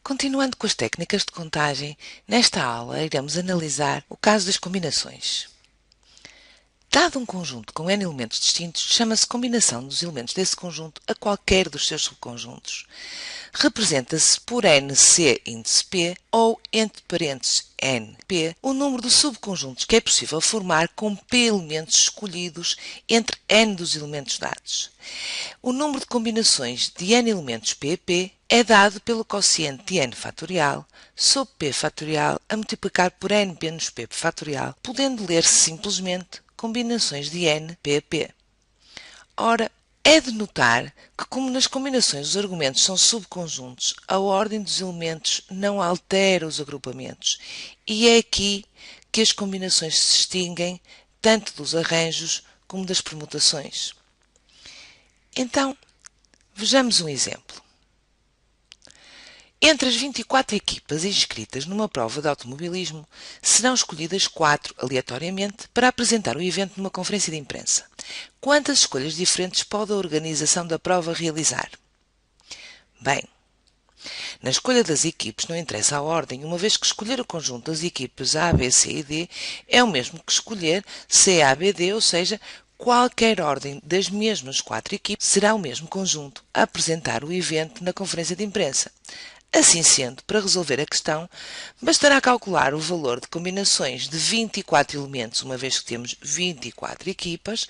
Continuando com as técnicas de contagem, nesta aula iremos analisar o caso das combinações. Dado um conjunto com n elementos distintos, chama-se combinação dos elementos desse conjunto a qualquer dos seus subconjuntos. Representa-se por nC índice P ou, entre parênteses, nP, o número de subconjuntos que é possível formar com P elementos escolhidos entre n dos elementos dados. O número de combinações de n elementos pp é dado pelo quociente de n fatorial sobre p fatorial a multiplicar por n menos p fatorial, podendo ler-se simplesmente combinações de n pp. Ora, é de notar que, como nas combinações os argumentos são subconjuntos, a ordem dos elementos não altera os agrupamentos, e é aqui que as combinações se distinguem tanto dos arranjos como das permutações. Então, vejamos um exemplo. Entre as 24 equipas inscritas numa prova de automobilismo, serão escolhidas 4 aleatoriamente para apresentar o evento numa conferência de imprensa. Quantas escolhas diferentes pode a organização da prova realizar? Bem, na escolha das equipes não interessa a ordem, uma vez que escolher o conjunto das equipas A, B, C e D é o mesmo que escolher C, A, B, D, ou seja, qualquer ordem das mesmas 4 equipes será o mesmo conjunto a apresentar o evento na conferência de imprensa. Assim sendo, para resolver a questão, bastará calcular o valor de combinações de 24 elementos, uma vez que temos 24 equipas,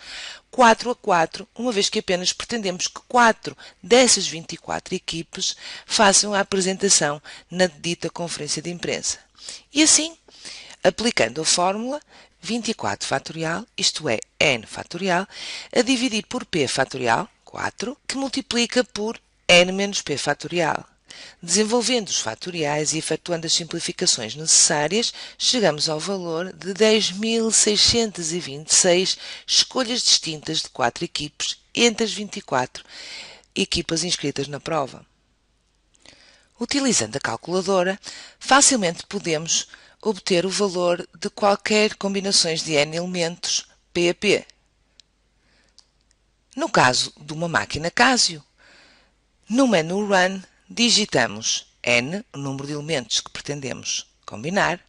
4 a 4, uma vez que apenas pretendemos que 4 dessas 24 equipes façam a apresentação na dita conferência de imprensa. E assim, aplicando a fórmula 24 fatorial, isto é, n fatorial, a dividir por p fatorial, 4, que multiplica por n menos p fatorial. Desenvolvendo os fatoriais e efetuando as simplificações necessárias, chegamos ao valor de 10.626 escolhas distintas de 4 equipes entre as 24 equipas inscritas na prova. Utilizando a calculadora, facilmente podemos obter o valor de qualquer combinações de n elementos P a P. No caso de uma máquina Casio, no menu Run, digitamos n, o número de elementos que pretendemos combinar,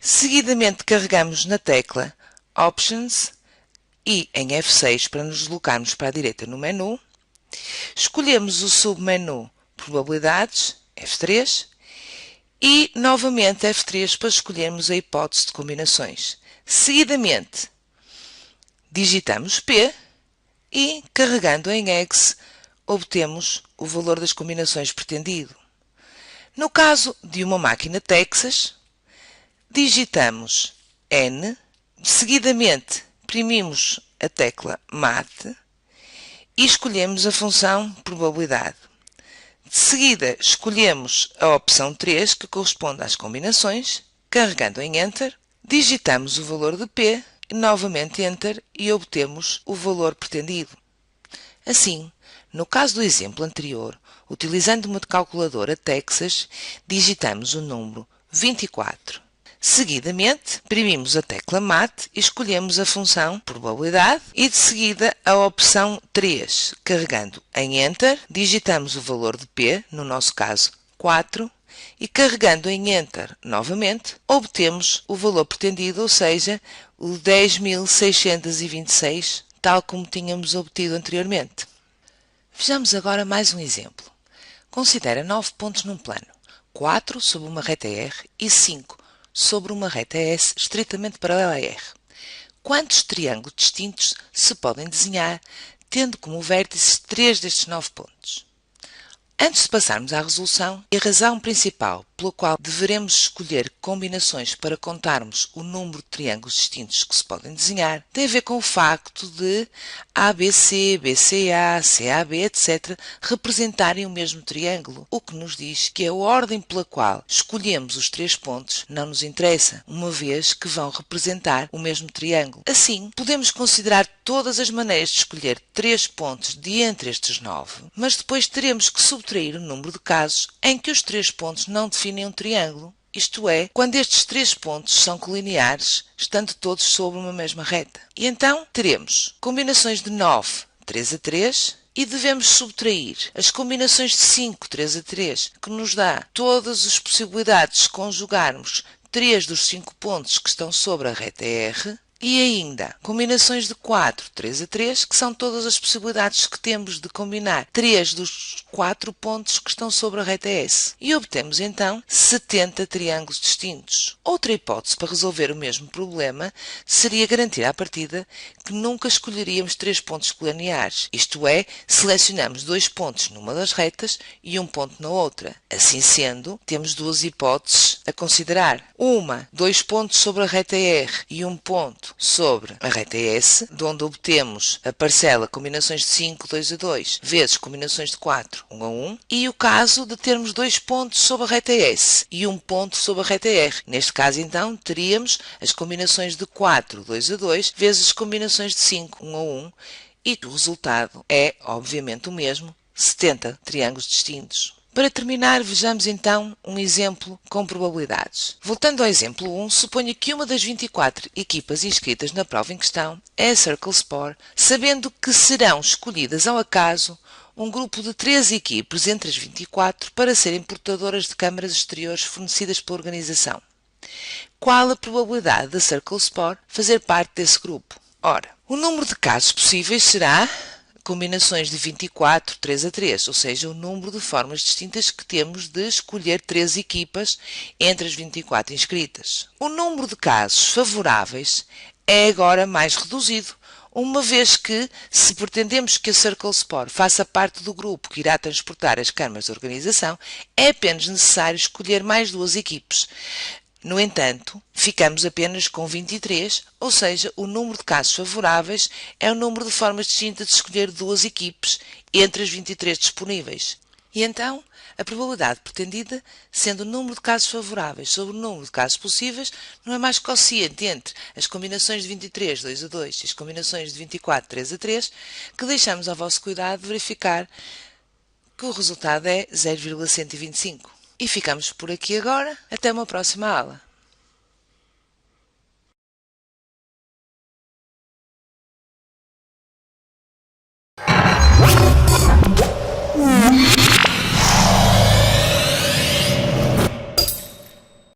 seguidamente carregamos na tecla Options e em F6 para nos deslocarmos para a direita no menu, escolhemos o submenu Probabilidades, F3, e novamente F3 para escolhermos a hipótese de combinações. Seguidamente, digitamos P e, carregando em X, obtemos o valor das combinações pretendido. No caso de uma máquina Texas, digitamos N, seguidamente imprimimos a tecla MAT e escolhemos a função probabilidade. De seguida, escolhemos a opção 3, que corresponde às combinações, carregando em Enter, digitamos o valor de P, e novamente Enter e obtemos o valor pretendido. Assim, no caso do exemplo anterior, utilizando uma calculadora Texas, digitamos o número 24. Seguidamente, imprimimos a tecla MAT e escolhemos a função probabilidade e de seguida a opção 3. Carregando em Enter, digitamos o valor de P, no nosso caso 4, e carregando em Enter novamente, obtemos o valor pretendido, ou seja, o 10.626, tal como tínhamos obtido anteriormente. Vejamos agora mais um exemplo. Considera 9 pontos num plano, 4 sobre uma reta R e 5 sobre uma reta S estritamente paralela a R. Quantos triângulos distintos se podem desenhar, tendo como vértices 3 destes 9 pontos? Antes de passarmos à resolução, a razão principal pela qual deveremos escolher combinações para contarmos o número de triângulos distintos que se podem desenhar tem a ver com o facto de ABC, BCA, CAB, etc. representarem o mesmo triângulo, o que nos diz que a ordem pela qual escolhemos os 3 pontos não nos interessa, uma vez que vão representar o mesmo triângulo. Assim, podemos considerar todas as maneiras de escolher 3 pontos de entre estes 9, mas depois teremos que subtrair o número de casos em que os 3 pontos não definem um triângulo, isto é, quando estes 3 pontos são colineares, estando todos sobre uma mesma reta. E então teremos combinações de 9, 3 a 3 e devemos subtrair as combinações de 5, 3 a 3, que nos dá todas as possibilidades de conjugarmos 3 dos 5 pontos que estão sobre a reta R, e ainda combinações de 4, 3 a 3, que são todas as possibilidades que temos de combinar 3 dos 4 pontos que estão sobre a reta S. E obtemos então 70 triângulos distintos. Outra hipótese para resolver o mesmo problema seria garantir à partida que nunca escolheríamos 3 pontos colineares, isto é, selecionamos 2 pontos numa das retas e um ponto na outra. Assim sendo, temos duas hipóteses a considerar. Uma, 2 pontos sobre a reta R e um ponto sobre a reta S, de onde obtemos a parcela combinações de 5, 2 a 2, vezes combinações de 4, 1 a 1, e o caso de termos 2 pontos sobre a reta S e um ponto sobre a reta R. Neste caso, então, teríamos as combinações de 4, 2 a 2, vezes as combinações de 5, 1 a 1, e o resultado é, obviamente, o mesmo, 70 triângulos distintos. Para terminar, vejamos então um exemplo com probabilidades. Voltando ao exemplo 1, suponha que uma das 24 equipas inscritas na prova em questão é a Circle Sport, sabendo que serão escolhidas ao acaso um grupo de 3 equipes entre as 24 para serem portadoras de câmaras exteriores fornecidas pela organização. Qual a probabilidade da Circle Sport fazer parte desse grupo? Ora, o número de casos possíveis será combinações de 24, 3 a 3, ou seja, o número de formas distintas que temos de escolher 3 equipas entre as 24 inscritas. O número de casos favoráveis é agora mais reduzido, uma vez que, se pretendemos que a Circle Sport faça parte do grupo que irá transportar as câmaras de organização, é apenas necessário escolher mais 2 equipes. No entanto, ficamos apenas com 23, ou seja, o número de casos favoráveis é o número de formas distintas de escolher 2 equipes entre as 23 disponíveis. E então, a probabilidade pretendida, sendo o número de casos favoráveis sobre o número de casos possíveis, não é mais que quociente entre as combinações de 23, 2 a 2 e as combinações de 24, 3 a 3, que deixamos ao vosso cuidado verificar que o resultado é 0,125. E ficamos por aqui agora. Até uma próxima aula.